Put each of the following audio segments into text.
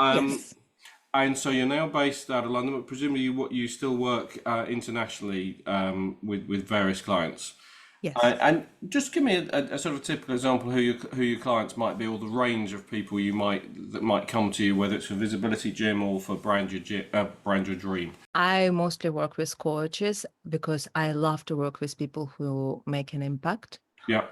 Um, Yes. and so you're now based out of London, but presumably you still work internationally with various clients. Yes. And just give me a sort of typical example who your clients might be, or the range of people that might come to you, whether it's for Visibility Gym or for Brand Your Dream. I mostly work with coaches because I love to work with people who make an impact. Yeah,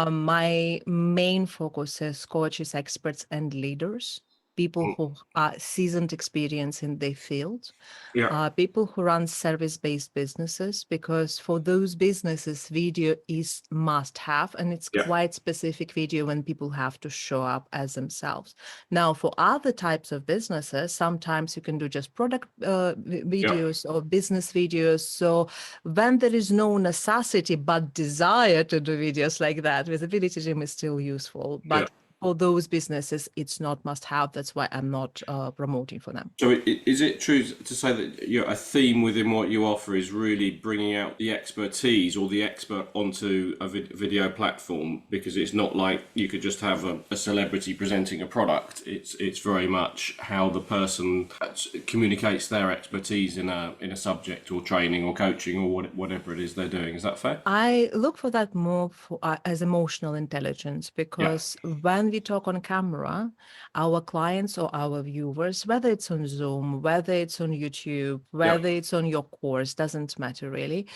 My main focus is coaches, experts, and leaders, people who are seasoned experience in their field, yeah, people who run service-based businesses, because for those businesses, video is must have, and it's yeah, quite specific video when people have to show up as themselves. Now, for other types of businesses, sometimes you can do just product yeah, videos or business videos. So when there is no necessity but desire to do videos like that, visibility gym is still useful. yeah. But for those businesses, it's not must have. That's why I'm not promoting for them. So is it true to say that a theme within what you offer is really bringing out the expertise or the expert onto a video platform? Because it's not like you could just have a celebrity presenting a product. It's very much how the person communicates their expertise in a subject or training or coaching or whatever it is they're doing. Is that fair? I look for that more as emotional intelligence, Yeah, because when we talk on camera, our clients or our viewers, whether it's on Zoom, whether it's on YouTube, yeah, whether it's on your course, doesn't matter really.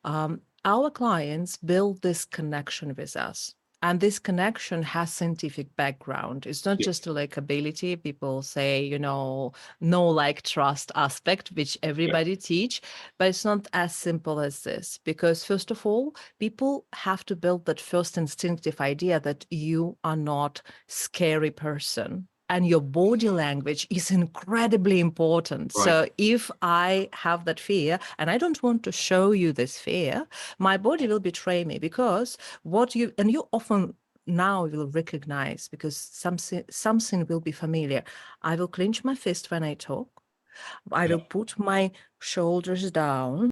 Our clients build this connection with us. And this connection has scientific background. It's not yeah, just a likability. People say, no like trust aspect, which yeah. everybody teach, but it's not as simple as this. Because first of all, people have to build that first instinctive idea that you are not scary person. And your body language is incredibly important. Right. So if I have that fear and I don't want to show you this fear, my body will betray me, because you often now will recognize, because something will be familiar. I will clench my fist when I talk. I will put my shoulders down.